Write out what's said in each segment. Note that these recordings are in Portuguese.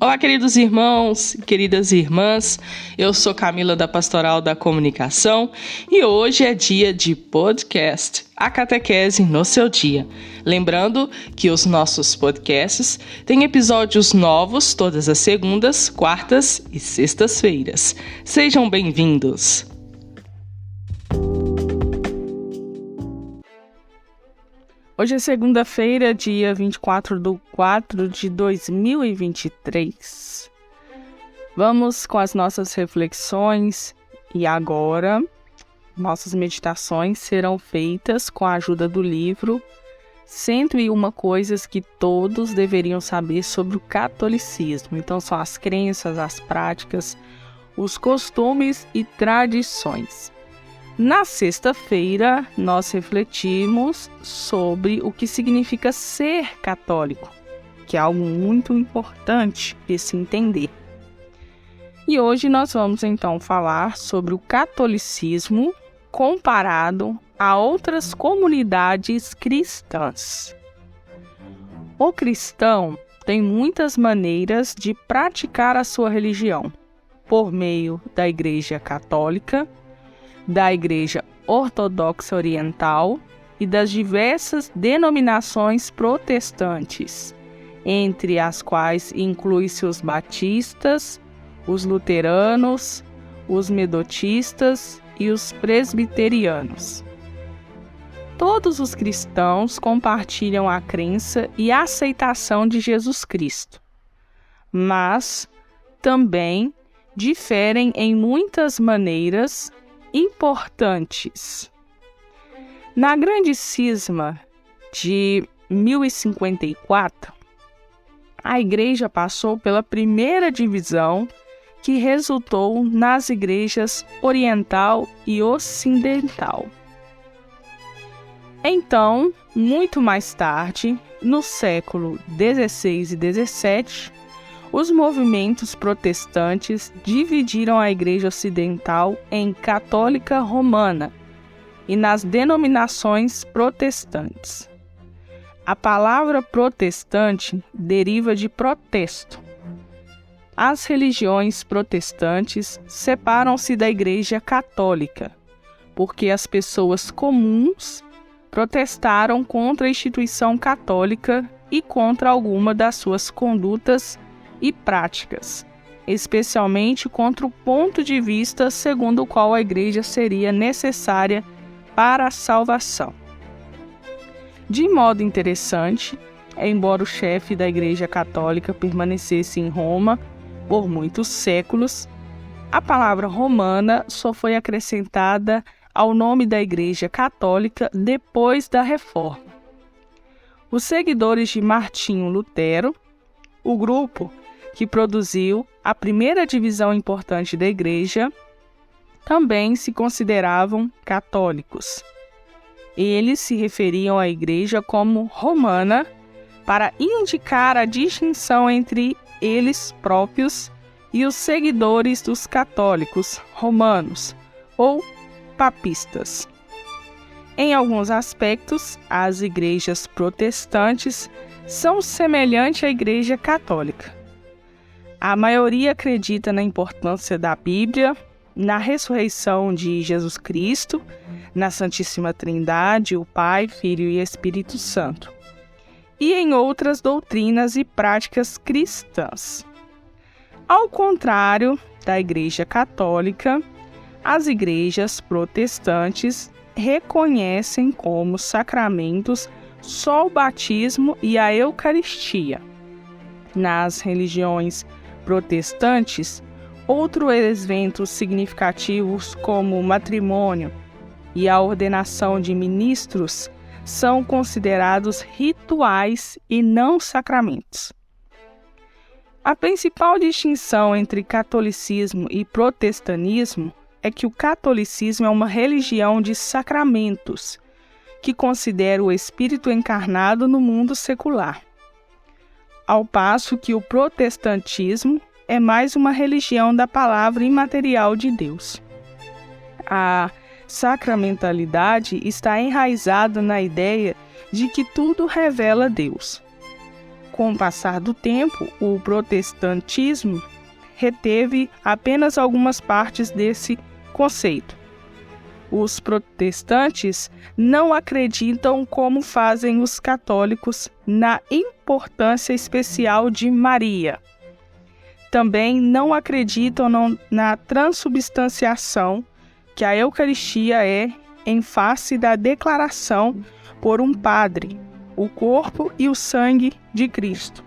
Olá, queridos irmãos e queridas irmãs, eu sou Camila da Pastoral da Comunicação e hoje é dia de podcast, a catequese no seu dia. Lembrando que os nossos podcasts têm episódios novos todas as segundas, quartas e sextas-feiras. Sejam bem-vindos! Hoje é segunda-feira, dia 24/4/2023. Vamos com as nossas reflexões e agora nossas meditações serão feitas com a ajuda do livro 101 Coisas que Todos Deveriam Saber sobre o Catolicismo. Então são as crenças, as práticas, os costumes e tradições. Na sexta-feira, nós refletimos sobre o que significa ser católico, que é algo muito importante de se entender. E hoje nós vamos então falar sobre o catolicismo comparado a outras comunidades cristãs. O cristão tem muitas maneiras de praticar a sua religião, por meio da Igreja Católica, da Igreja Ortodoxa Oriental e das diversas denominações protestantes, entre as quais inclui-se os batistas, os luteranos, os metodistas e os presbiterianos. Todos os cristãos compartilham a crença e a aceitação de Jesus Cristo, mas também diferem em muitas maneiras importantes. Na Grande Cisma de 1054, a Igreja passou pela primeira divisão que resultou nas igrejas oriental e ocidental. Então, muito mais tarde, no século XVI e XVII, os movimentos protestantes dividiram a Igreja Ocidental em católica romana e nas denominações protestantes. A palavra protestante deriva de protesto. As religiões protestantes separam-se da Igreja Católica, porque as pessoas comuns protestaram contra a instituição católica e contra alguma das suas condutas e práticas, especialmente contra o ponto de vista segundo o qual a Igreja seria necessária para a salvação. De modo interessante, embora o chefe da Igreja Católica permanecesse em Roma por muitos séculos, a palavra romana só foi acrescentada ao nome da Igreja Católica depois da Reforma. Os seguidores de Martinho Lutero, o grupo que produziu a primeira divisão importante da Igreja, também se consideravam católicos. Eles se referiam à Igreja como romana para indicar a distinção entre eles próprios e os seguidores dos católicos romanos ou papistas. Em alguns aspectos, as igrejas protestantes são semelhantes à Igreja Católica. A maioria acredita na importância da Bíblia, na ressurreição de Jesus Cristo, na Santíssima Trindade, o Pai, Filho e Espírito Santo, e em outras doutrinas e práticas cristãs. Ao contrário da Igreja Católica, as igrejas protestantes reconhecem como sacramentos só o batismo e a Eucaristia. Nas religiões protestantes, outros eventos significativos como o matrimônio e a ordenação de ministros são considerados rituais e não sacramentos. A principal distinção entre catolicismo e protestantismo é que o catolicismo é uma religião de sacramentos, que considera o Espírito encarnado no mundo secular, ao passo que o protestantismo é mais uma religião da palavra imaterial de Deus. A sacramentalidade está enraizada na ideia de que tudo revela Deus. Com o passar do tempo, o protestantismo reteve apenas algumas partes desse conceito. Os protestantes não acreditam, como fazem os católicos, na importância especial de Maria. Também não acreditam na transubstanciação, que a Eucaristia é, em face da declaração por um padre, o corpo e o sangue de Cristo.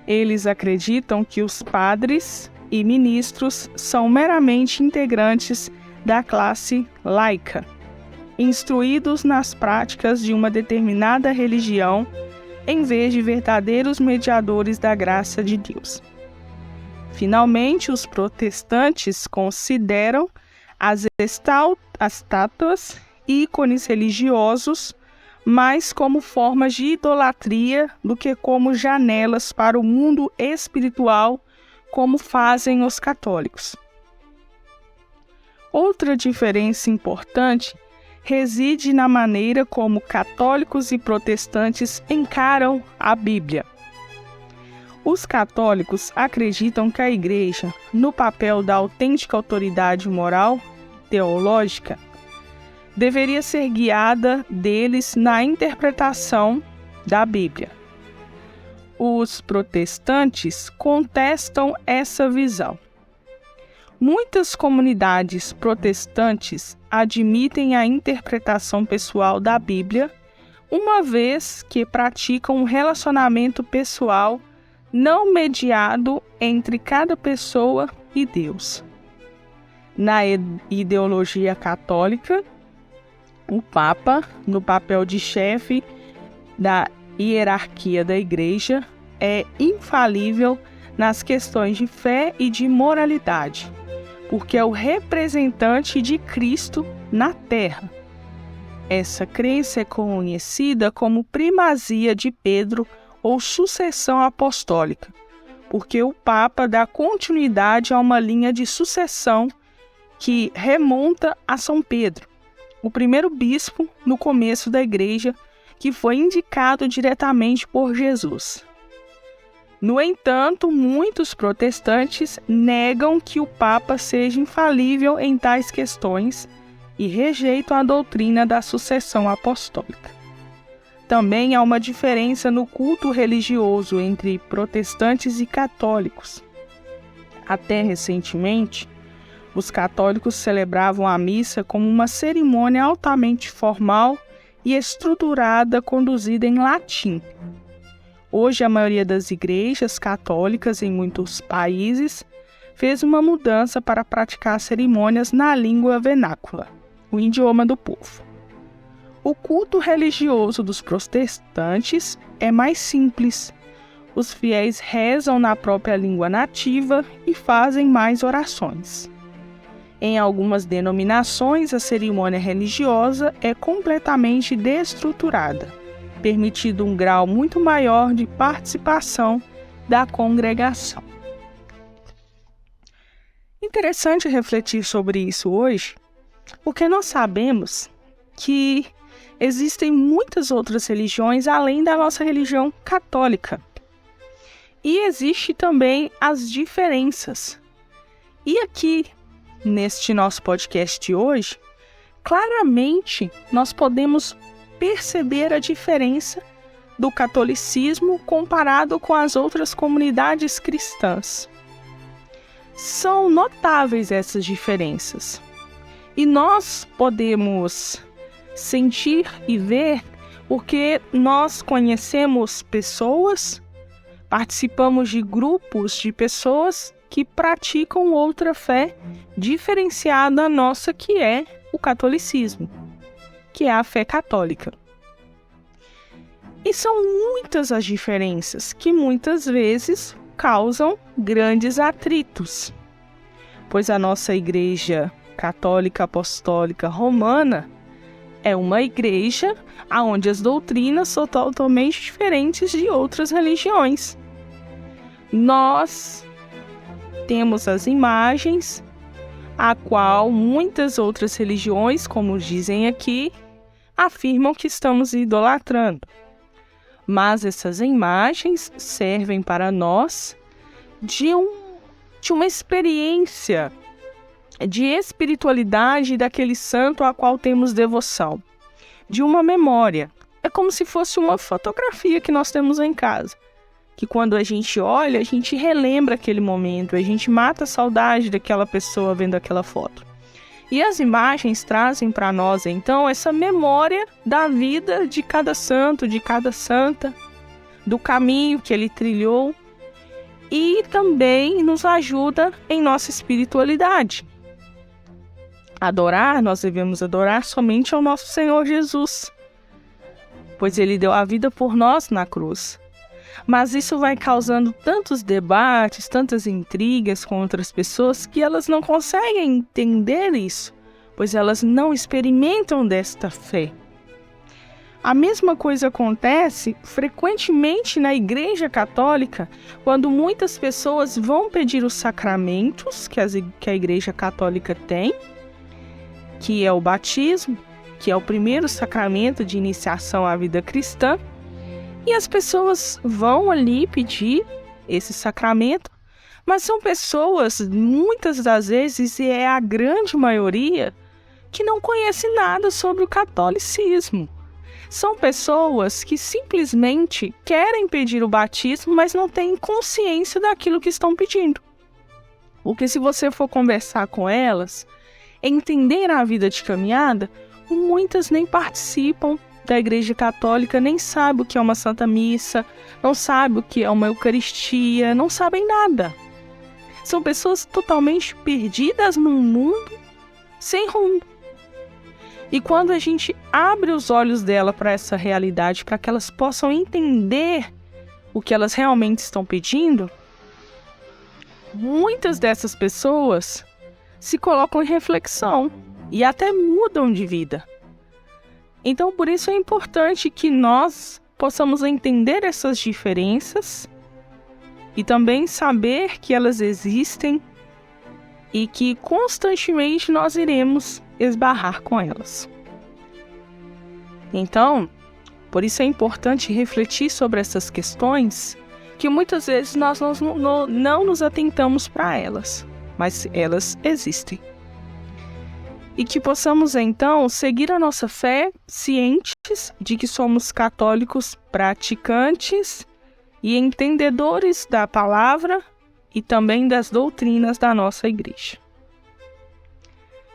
Eles acreditam que os padres e ministros são meramente integrantes da classe laica, instruídos nas práticas de uma determinada religião, em vez de verdadeiros mediadores da graça de Deus. Finalmente, os protestantes consideram as estátuas e ícones religiosos mais como formas de idolatria do que como janelas para o mundo espiritual, como fazem os católicos. Outra diferença importante reside na maneira como católicos e protestantes encaram a Bíblia. Os católicos acreditam que a Igreja, no papel da autêntica autoridade moral e teológica, deveria ser guiada deles na interpretação da Bíblia. Os protestantes contestam essa visão. Muitas comunidades protestantes admitem a interpretação pessoal da Bíblia, uma vez que praticam um relacionamento pessoal não mediado entre cada pessoa e Deus. Na ideologia católica, o Papa, no papel de chefe da hierarquia da Igreja, é infalível nas questões de fé e de moralidade, porque é o representante de Cristo na Terra. Essa crença é conhecida como primazia de Pedro ou sucessão apostólica, porque o Papa dá continuidade a uma linha de sucessão que remonta a São Pedro, o primeiro bispo no começo da Igreja, que foi indicado diretamente por Jesus. No entanto, muitos protestantes negam que o Papa seja infalível em tais questões e rejeitam a doutrina da sucessão apostólica. Também há uma diferença no culto religioso entre protestantes e católicos. Até recentemente, os católicos celebravam a missa como uma cerimônia altamente formal e estruturada, conduzida em latim. Hoje, a maioria das igrejas católicas em muitos países fez uma mudança para praticar cerimônias na língua vernácula, o idioma do povo. O culto religioso dos protestantes é mais simples. Os fiéis rezam na própria língua nativa e fazem mais orações. Em algumas denominações, a cerimônia religiosa é completamente destruturada, permitindo um grau muito maior de participação da congregação. Interessante refletir sobre isso hoje, porque nós sabemos que existem muitas outras religiões além da nossa religião católica. E existe também as diferenças. E aqui, neste nosso podcast de hoje, claramente nós podemos perceber a diferença do catolicismo comparado com as outras comunidades cristãs. São notáveis essas diferenças. E nós podemos sentir e ver porque nós conhecemos pessoas, participamos de grupos de pessoas que praticam outra fé diferenciada da nossa, que é o catolicismo, que é a fé católica. E são muitas as diferenças que muitas vezes causam grandes atritos, pois a nossa Igreja Católica Apostólica Romana é uma igreja onde as doutrinas são totalmente diferentes de outras religiões. Nós temos as imagens, a qual muitas outras religiões, como dizem aqui, afirmam que estamos idolatrando. Mas essas imagens servem para nós de uma experiência de espiritualidade daquele santo a qual temos devoção, de uma memória. É como se fosse uma fotografia que nós temos em casa, que quando a gente olha, a gente relembra aquele momento, a gente mata a saudade daquela pessoa vendo aquela foto. E as imagens trazem para nós, então, essa memória da vida de cada santo, de cada santa, do caminho que ele trilhou, e também nos ajuda em nossa espiritualidade. Adorar, nós devemos adorar somente ao nosso Senhor Jesus, pois ele deu a vida por nós na cruz. Mas isso vai causando tantos debates, tantas intrigas com outras pessoas que elas não conseguem entender isso, pois elas não experimentam desta fé. A mesma coisa acontece frequentemente na Igreja Católica, quando muitas pessoas vão pedir os sacramentos que a Igreja Católica tem, que é o batismo, que é o primeiro sacramento de iniciação à vida cristã, e as pessoas vão ali pedir esse sacramento, mas são pessoas, muitas das vezes, e é a grande maioria, que não conhecem nada sobre o catolicismo. São pessoas que simplesmente querem pedir o batismo, mas não têm consciência daquilo que estão pedindo. Porque se você for conversar com elas, entender a vida de caminhada, muitas nem participam da Igreja Católica, nem sabem o que é uma Santa Missa, não sabem o que é uma Eucaristia, não sabem nada. São pessoas totalmente perdidas num mundo sem rumo. E quando a gente abre os olhos dela para essa realidade, para que elas possam entender o que elas realmente estão pedindo, muitas dessas pessoas se colocam em reflexão e até mudam de vida. Então, por isso é importante que nós possamos entender essas diferenças e também saber que elas existem e que constantemente nós iremos esbarrar com elas. Então, por isso é importante refletir sobre essas questões que muitas vezes nós não nos atentamos para elas, mas elas existem. E que possamos então seguir a nossa fé cientes de que somos católicos praticantes e entendedores da palavra e também das doutrinas da nossa igreja.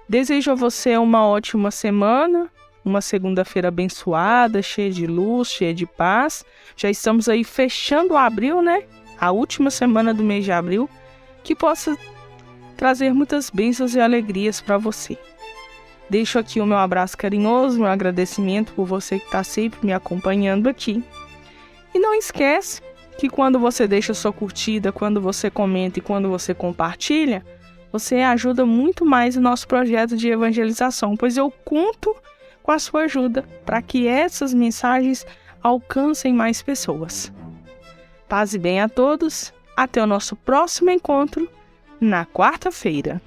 Desejo a você uma ótima semana, uma segunda-feira abençoada, cheia de luz, cheia de paz. Já estamos aí fechando o abril, né? A última semana do mês de abril, que possa trazer muitas bênçãos e alegrias para você. Deixo aqui o meu abraço carinhoso, meu agradecimento por você que está sempre me acompanhando aqui. E não esquece que quando você deixa sua curtida, quando você comenta e quando você compartilha, você ajuda muito mais o nosso projeto de evangelização, pois eu conto com a sua ajuda para que essas mensagens alcancem mais pessoas. Paz e bem a todos, até o nosso próximo encontro na quarta-feira.